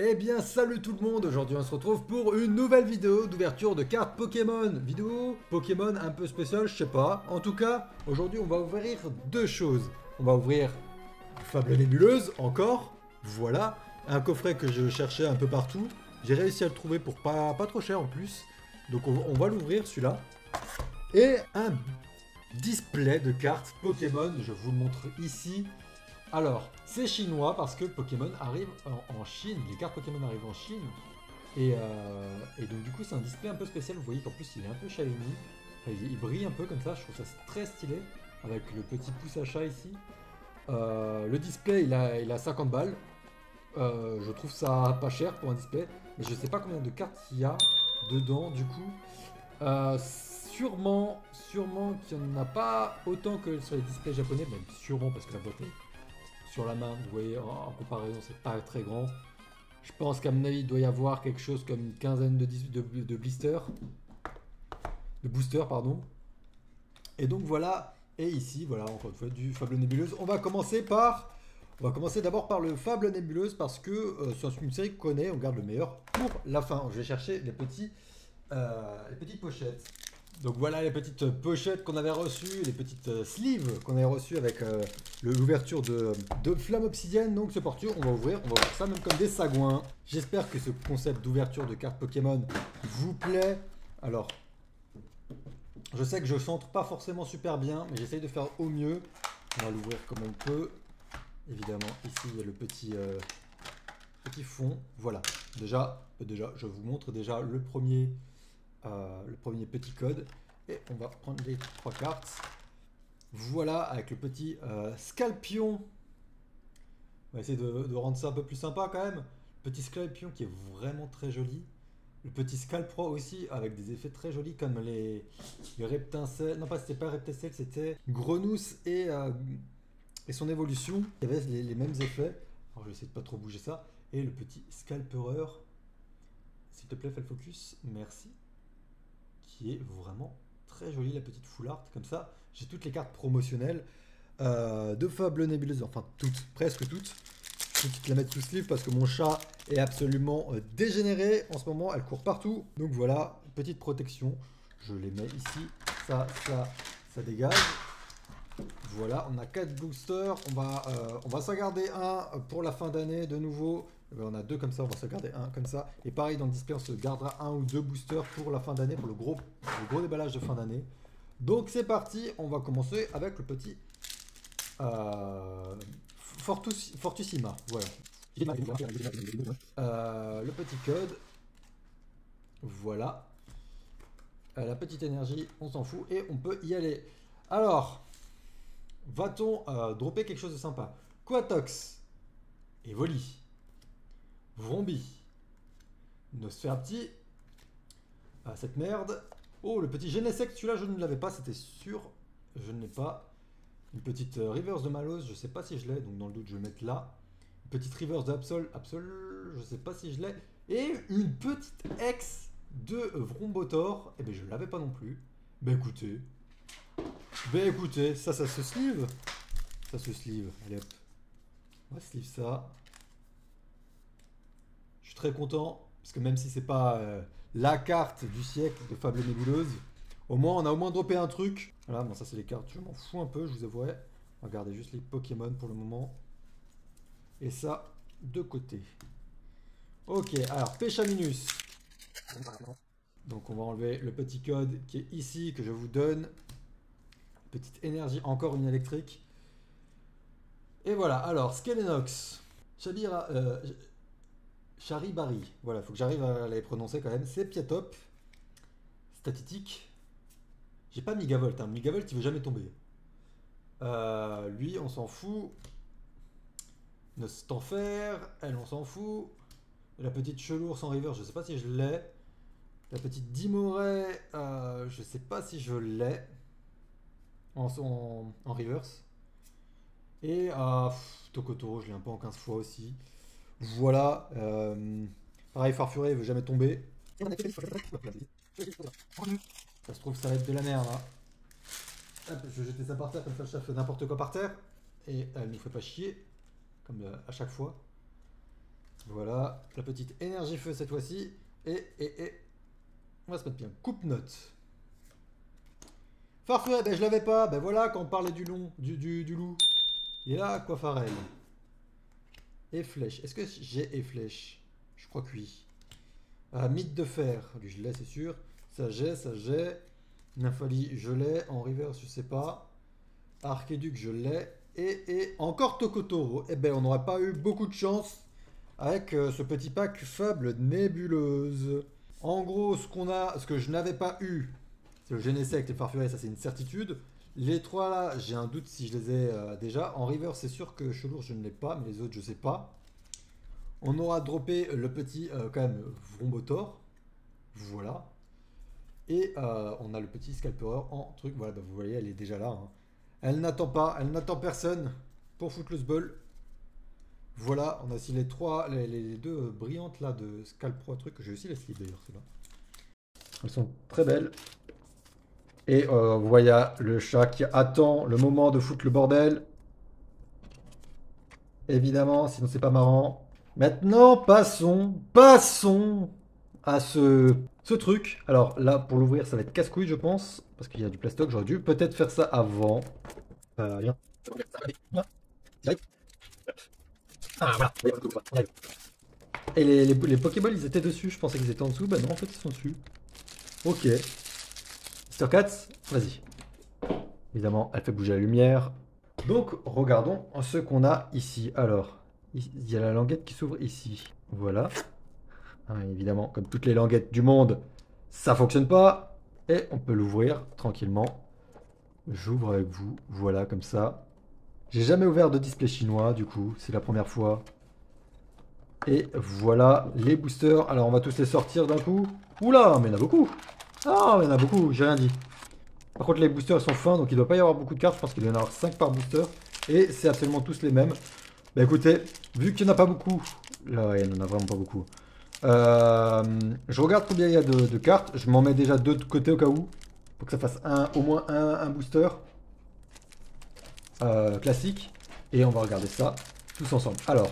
Eh bien salut tout le monde, aujourd'hui on se retrouve pour une nouvelle vidéo d'ouverture de cartes Pokémon. Vidéo Pokémon un peu spéciale, je sais pas. En tout cas, aujourd'hui on va ouvrir deux choses. On va ouvrir Fable Nébuleuse, encore. Voilà, un coffret que je cherchais un peu partout. J'ai réussi à le trouver pour pas trop cher en plus. Donc on va l'ouvrir celui-là. Et un display de cartes Pokémon, je vous le montre ici. Alors, c'est chinois parce que Pokémon arrive en Chine, les cartes Pokémon arrivent en Chine. Et donc du coup c'est un display un peu spécial, vous voyez qu'en plus il est un peu shiny. Enfin, il brille un peu comme ça, je trouve ça très stylé. Avec le petit pouce à chat ici. Le display il a 50 balles. Je trouve ça pas cher pour un display. Mais je sais pas combien de cartes il y a dedans du coup. Sûrement qu'il n'y en a pas autant que sur les displays japonais, même sûrement parce que la boîte est sur la main, vous voyez, en comparaison, c'est pas très grand. Je pense qu'à mon avis, il doit y avoir quelque chose comme une quinzaine de blisters, de boosters, pardon. Et donc voilà, et ici, voilà, encore une fois, du Fable Nébuleuse. On va commencer d'abord par le Fable Nébuleuse parce que c'est une série qu'on connaît, on garde le meilleur pour la fin. Je vais chercher les petites pochettes. Donc voilà les petites pochettes qu'on avait reçues, les petites sleeves qu'on avait reçues avec l'ouverture de Flamme Obsidienne. Donc c'est parti, on va ouvrir ça même comme des sagouins. J'espère que ce concept d'ouverture de cartes Pokémon vous plaît. Alors, je sais que je centre pas forcément super bien, mais j'essaye de faire au mieux. On va l'ouvrir comme on peut. Évidemment, ici il y a le petit fond. Voilà, déjà, je vous montre déjà le premier petit code. Et on va prendre les trois cartes. Voilà, avec le petit Scalpion. On va essayer de rendre ça un peu plus sympa quand même. Le petit Scalpion qui est vraiment très joli. Le petit Scalpro aussi, avec des effets très jolis comme les Reptincelles. Non, pas c'était pas Reptincelle, c'était Grenousse et son évolution. Il y avait les mêmes effets. Alors je vais essayer de pas trop bouger ça. Et le petit Scalperer. S'il te plaît, fais le focus. Merci. Qui est vraiment très jolie, la petite full art. Comme ça, j'ai toutes les cartes promotionnelles de Fable Nébuleuse. Enfin, toutes, presque toutes. Je vais la mettre sous sleeve parce que mon chat est absolument dégénéré en ce moment. Elle court partout. Donc voilà, petite protection. Je les mets ici. Ça dégage. Voilà, on a 4 boosters. On va s'en garder un pour la fin d'année de nouveau. On a deux comme ça, on va se garder un comme ça. Et pareil, dans le display, on se gardera un ou deux boosters pour la fin d'année, pour le gros déballage de fin d'année. Donc c'est parti, on va commencer avec le petit Fortissima. Voilà. Le petit code. Voilà. La petite énergie, on s'en fout et on peut y aller. Alors, va-t-on dropper quelque chose de sympa? Quatox, Evoli, Vrombi, Nosferati, cette merde. Oh, le petit Genesect, celui-là je ne l'avais pas, c'était sûr. Je ne l'ai pas. Une petite Reverse de Malose, je ne sais pas si je l'ai, donc dans le doute je vais mettre là. Une petite Reverse de Absol, je ne sais pas si je l'ai. Et une petite ex de Vrombotor, et bien je ne l'avais pas non plus. Ben écoutez, ça se sleeve. Ça se sleeve, allez hop. On va sleeve ça. Je suis très content, parce que même si c'est pas la carte du siècle de Fable Nébuleuse, on a au moins droppé un truc. Voilà, bon ça c'est les cartes, je m'en fous un peu, je vous avouerai. Regardez juste les Pokémon pour le moment. Et ça, de côté. Ok, alors Péchaminus. Donc on va enlever le petit code qui est ici, que je vous donne. Petite énergie, encore une électrique. Et voilà, alors Skelenox. Charibari, voilà, faut que j'arrive à les prononcer quand même. C'est Piatop. Statistique. J'ai pas Migavolt, hein. Migavolt il veut jamais tomber. Lui on s'en fout. Nostanfer, elle on s'en fout. La petite Chelour sans river, je sais pas si je l'ai. La petite Dimoret, je sais pas si je l'ai. En reverse. Et Tokotoro, je l'ai un peu en 15 fois aussi. Voilà. Pareil, Farfuré, il veut jamais tomber. Ça se trouve, ça va être de la merde. Hein. Hop, je vais jeter ça par terre, comme ça le chat fait n'importe quoi par terre. Et elle nous fait pas chier, comme à chaque fois. Voilà, la petite énergie feu cette fois-ci. Et on va se mettre bien. Coupe-note. Farfouet, ben je l'avais pas. Ben voilà, quand on parlait du loup. Il est là, Aquafarel. Et flèche. Est-ce que j'ai et flèche? Je crois que oui. Mythe de fer. Lui, je l'ai, c'est sûr. Ça, j'ai. Nymphalie, je l'ai. En river, je sais pas. Archéduc, je l'ai. Et encore Tokotoro. Eh ben, on n'aurait pas eu beaucoup de chance avec ce petit pack faible nébuleuse. En gros, ce que je n'avais pas eu, c'est le Genesect et le Farfuret, ça c'est une certitude. Les trois là, j'ai un doute si je les ai déjà. En river, c'est sûr que Chelour, je ne l'ai pas, mais les autres, je sais pas. On aura droppé le petit, quand même, Vrombotor. Voilà. Et on a le petit Scalperer en truc. Voilà, bah, vous voyez, elle est déjà là. Hein. Elle n'attend pas, elle n'attend personne pour foutre le sbul. Voilà, on a aussi les deux brillantes là de Scalp Pro truc. J'ai aussi les slips d'ailleurs, ceux-là. Elles sont très belles. Et vous voyez le chat qui attend le moment de foutre le bordel. Évidemment, sinon c'est pas marrant. Maintenant, passons à ce truc. Alors là, pour l'ouvrir, ça va être casse-couille, je pense. Parce qu'il y a du plastoc, j'aurais dû peut-être faire ça avant. Viens. Ah, voilà. Et les Pokéballs, ils étaient dessus. Je pensais qu'ils étaient en dessous. Bah non, en fait, ils sont dessus. Ok. Mr. Katz, vas-y. Évidemment, elle fait bouger la lumière. Donc, regardons ce qu'on a ici. Alors, il y a la languette qui s'ouvre ici. Voilà. Évidemment, comme toutes les languettes du monde, ça fonctionne pas. Et on peut l'ouvrir tranquillement. J'ouvre avec vous. Voilà, comme ça. J'ai jamais ouvert de display chinois, du coup. C'est la première fois. Et voilà les boosters. Alors, on va tous les sortir d'un coup. Oula, mais il y en a beaucoup. Ah, il y en a beaucoup, j'ai rien dit. Par contre, les boosters sont fins, donc il ne doit pas y avoir beaucoup de cartes. Je pense qu'il doit y en avoir 5 par booster. Et c'est absolument tous les mêmes. Bah écoutez, vu qu'il n'y en a pas beaucoup, là il n'y en a vraiment pas beaucoup. Je regarde combien il y a de cartes. Je m'en mets déjà deux de côté au cas où. Pour que ça fasse au moins un booster classique. Et on va regarder ça tous ensemble. Alors,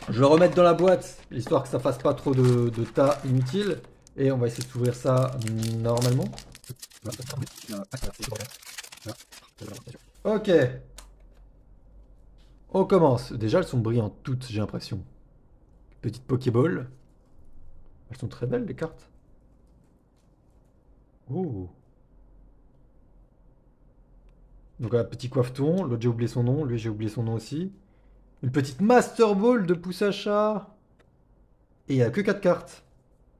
je vais remettre dans la boîte, histoire que ça fasse pas trop de tas inutiles. Et on va essayer de s'ouvrir ça normalement. Ok. On commence. Déjà, elles sont brillantes toutes, j'ai l'impression. Petite Pokéball. Elles sont très belles, les cartes. Oh. Donc, un petit coiffeton. L'autre, j'ai oublié son nom. Lui, j'ai oublié son nom aussi. Une petite Master Ball de pouce à chat. Et il n'y a que 4 cartes.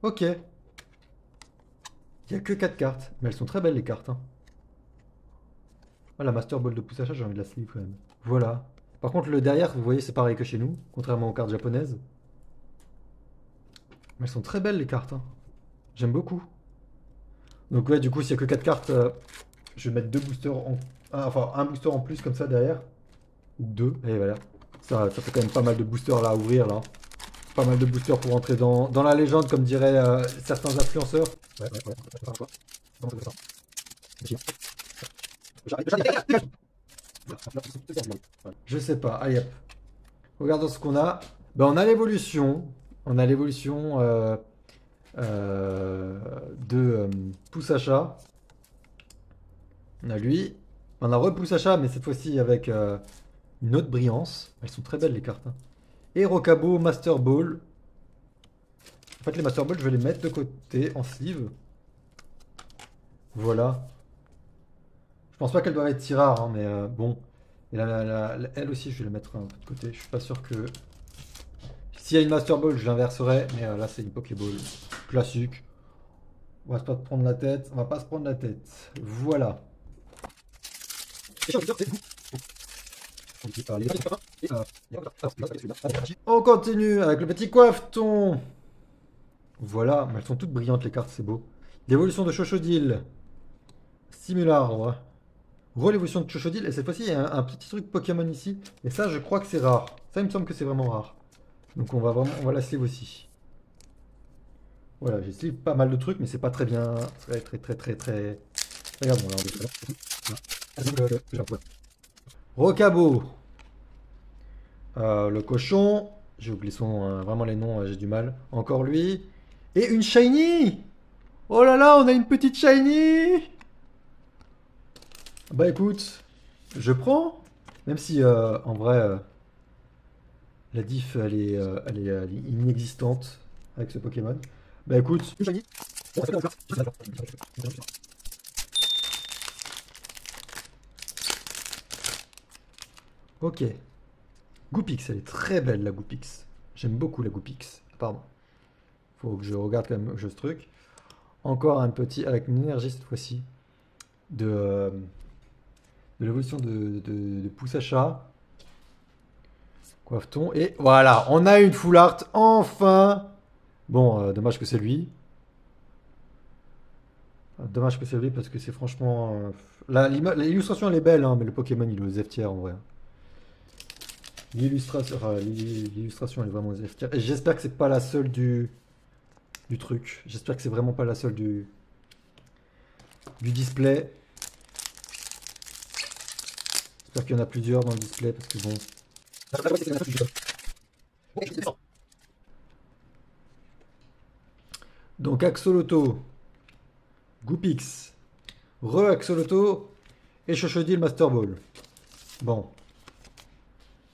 Ok. Il n'y a que 4 cartes. Mais elles sont très belles, les cartes. Hein. Ah, la Master Ball de pouce à chat, j'ai envie de la sleeve quand même. Voilà. Par contre, le derrière, vous voyez, c'est pareil que chez nous. Contrairement aux cartes japonaises. Mais elles sont très belles, les cartes. Hein. J'aime beaucoup. Donc ouais, du coup, s'il n'y a que 4 cartes, je vais mettre deux boosters enfin, un booster en plus comme ça derrière. Ou deux, et voilà. Ça fait quand même pas mal de boosters là à ouvrir là. Pas mal de boosters pour entrer dans la légende, comme diraient certains influenceurs. Ouais. Je sais pas, allez hop. Regardons ce qu'on a. Ben, on a l'évolution. On a l'évolution de pouce à chat. On a lui. On a repousse à chat, mais cette fois-ci avec une autre brillance. Elles sont très belles les cartes. Hein. Et Rocabo Master Ball. En fait, les Master Ball, je vais les mettre de côté en sleeve. Voilà. Je pense pas qu'elles doivent être si rares, hein, mais bon. Et elle aussi, je vais la mettre un peu de côté. Je suis pas sûr que. S'il y a une Master Ball, je l'inverserai. Mais là, c'est une Pokéball classique. On va pas se prendre la tête. On va pas se prendre la tête. Voilà. On continue avec le petit coiffeton. Voilà, mais elles sont toutes brillantes les cartes, c'est beau. L'évolution de Chochodile. Simular. L'évolution de Chochodile. Et cette fois-ci, il y a un petit truc Pokémon ici. Et ça, je crois que c'est rare. Ça, il me semble que c'est vraiment rare. Donc on va la sleeve aussi. Voilà, j'ai sleeve pas mal de trucs, mais c'est pas très bien. Très. Regarde, Rocabo. Le cochon. J'ai oublié son nom, hein. Vraiment les noms, j'ai du mal. Encore lui. Et une shiny. Oh là là, on a une petite shiny. Bah écoute, je prends. Même si en vrai, la diff elle est inexistante avec ce Pokémon. Bah écoute, une shiny. Ok. Goopix, elle est très belle la Goopix. J'aime beaucoup la Goopix. Pardon. Faut que je regarde quand même ce truc. Encore un petit, avec une énergie cette fois-ci, de l'évolution de pouce à chat. Coiffe-t-on. Et voilà, on a une full art, enfin. Bon, dommage que c'est lui. Dommage que c'est lui parce que c'est franchement... l'illustration elle est belle, hein, mais le Pokémon il est aux F tiers en vrai. L'illustration elle est vraiment aux F tiers. Et j'espère que c'est pas la seule du truc. J'espère que c'est vraiment pas la seule du display. J'espère qu'il y en a plusieurs dans le display parce que bon. Donc Axoloto, Goopix, Re-Axoloto et Chochodile Master Ball. Bon.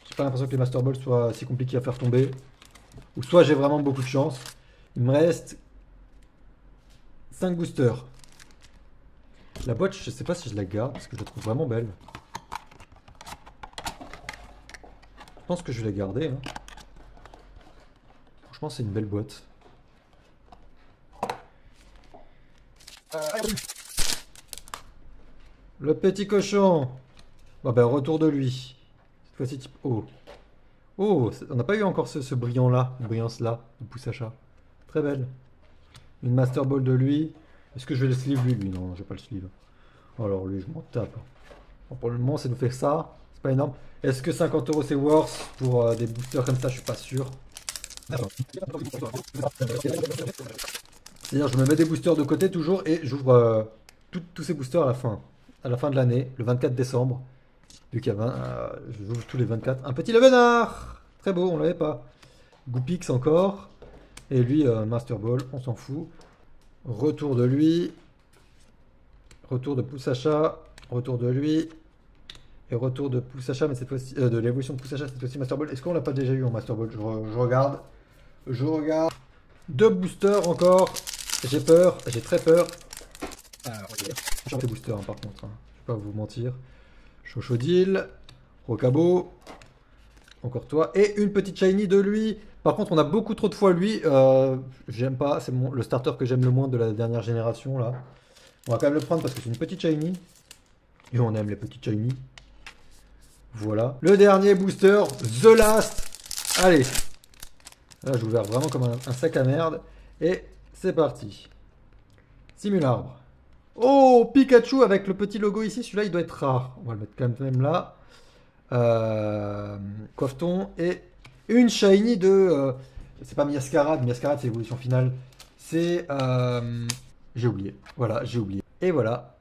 J'ai pas l'impression que les Master Balls soient si compliqués à faire tomber. Ou soit j'ai vraiment beaucoup de chance. Il me reste 5 boosters. La boîte, je sais pas si je la garde parce que je la trouve vraiment belle. Je pense que je vais la garder. Hein. Franchement, c'est une belle boîte. Le petit cochon. Bon ben, retour de lui. Cette fois-ci type O. Oh, on n'a pas eu encore ce brillant-là, brillance-là, de pouce à chat. Très belle. Une Master Ball de lui. Est-ce que je vais le sleeve lui? Non, je vais pas le sleeve. Alors lui, je m'en tape. Bon, pour le moment, ça nous fait ça. C'est pas énorme. Est-ce que 50 € c'est worth pour des boosters comme ça? Je suis pas sûr. C'est-à-dire, je me mets des boosters de côté toujours et j'ouvre tous ces boosters à la fin de l'année, le 24 décembre. Vu qu'il y a 20, j'ouvre tous les 24. Un petit Levenard! Très beau, on l'avait pas. Goopix encore. Et lui, Master Ball, on s'en fout. Retour de lui. Retour de pouce à chat. Retour de lui. Et retour de pouce à chat, mais cette fois-ci, de l'évolution de pouce à chat, cette fois-ci Master Ball. Est-ce qu'on l'a pas déjà eu en Master Ball? Je regarde. Je regarde. Deux boosters encore. J'ai peur, j'ai très peur. J'ai des boosters hein, par contre. Hein. Je vais pas vous mentir. Chochodile. Rocabo. Encore toi. Et une petite shiny de lui. Par contre, on a beaucoup trop de fois lui. J'aime pas. C'est le starter que j'aime le moins de la dernière génération là. On va quand même le prendre parce que c'est une petite shiny. Et on aime les petites shiny. Voilà. Le dernier booster. The Last. Allez. Là, j'ai ouvert vraiment comme un sac à merde. Et c'est parti. Simularbre. Oh, Pikachu avec le petit logo ici. Celui-là, il doit être rare. On va le mettre quand même là. Coiffe-t-on. Et une shiny de... c'est pas Miascarade. Miascarade, c'est l'évolution finale. C'est... j'ai oublié. Voilà, j'ai oublié. Et voilà.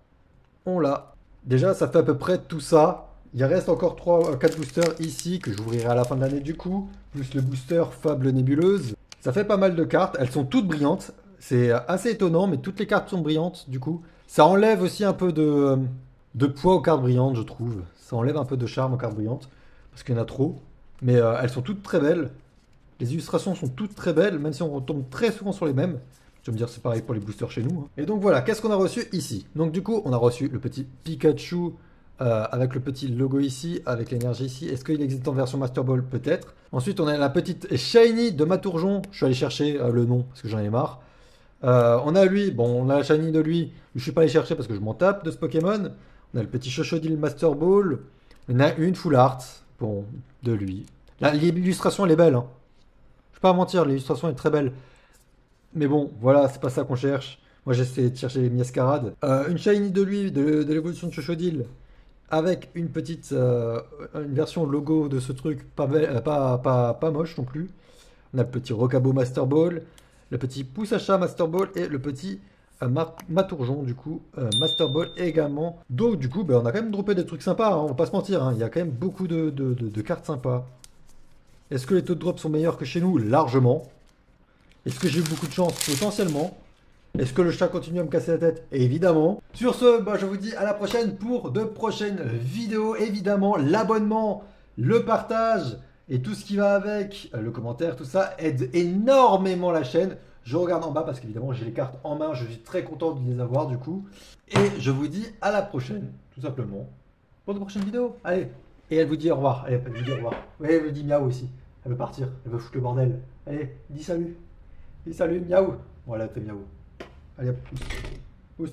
On l'a. Déjà, ça fait à peu près tout ça. Il reste encore 4 boosters ici que j'ouvrirai à la fin de l'année du coup. Plus le booster Fable Nébuleuse. Ça fait pas mal de cartes. Elles sont toutes brillantes. C'est assez étonnant, mais toutes les cartes sont brillantes du coup. Ça enlève aussi un peu de poids aux cartes brillantes, je trouve. Ça enlève un peu de charme aux cartes brillantes. Parce qu'il y en a trop. Mais elles sont toutes très belles. Les illustrations sont toutes très belles, même si on retombe très souvent sur les mêmes. Je vais me dire c'est pareil pour les boosters chez nous. Hein. Et donc voilà, qu'est-ce qu'on a reçu ici? Donc du coup, on a reçu le petit Pikachu avec le petit logo ici, avec l'énergie ici. Est-ce qu'il existe en version Master Ball? Peut-être. Ensuite, on a la petite Shiny de Matourjon. Je suis allé chercher le nom parce que j'en ai marre. On a lui, bon, on a la Shiny de lui. Je suis pas allé chercher parce que je m'en tape de ce Pokémon. On a le petit Chochodile Master Ball. On a une Full Art, bon, de lui. L'illustration, elle est belle. Hein. Je vais pas mentir, l'illustration est très belle. Mais bon, voilà, c'est pas ça qu'on cherche. Moi, j'essaie de chercher les Miascarades. Une Shiny de lui, de l'évolution de Chochodile, avec une petite une version logo de ce truc, pas moche non plus. On a le petit Rocabo Master Ball, le petit Pouce à chat Master Ball et le petit Matourjon, du coup, Master Ball également. Donc, du coup, ben, on a quand même droppé des trucs sympas, hein, on va pas se mentir. Hein. Il y a quand même beaucoup de cartes sympas. Est-ce que les taux de drop sont meilleurs que chez nous? Largement. Est-ce que j'ai eu beaucoup de chance? Potentiellement. Est-ce que le chat continue à me casser la tête? Évidemment. Sur ce, bah, je vous dis à la prochaine pour de prochaines vidéos. Évidemment, l'abonnement, le partage et tout ce qui va avec, le commentaire, tout ça aide énormément la chaîne. Je regarde en bas parce qu'évidemment j'ai les cartes en main. Je suis très content de les avoir du coup. Et je vous dis à la prochaine, tout simplement, pour de prochaines vidéos. Allez. Et elle vous dit au revoir. Allez, elle vous dit au revoir. Oui, elle vous dit miaou aussi. Elle veut partir. Elle veut foutre le bordel. Allez, dis salut. Dis salut, miaou. Voilà, t'es miaou. Allez hop. Pousse.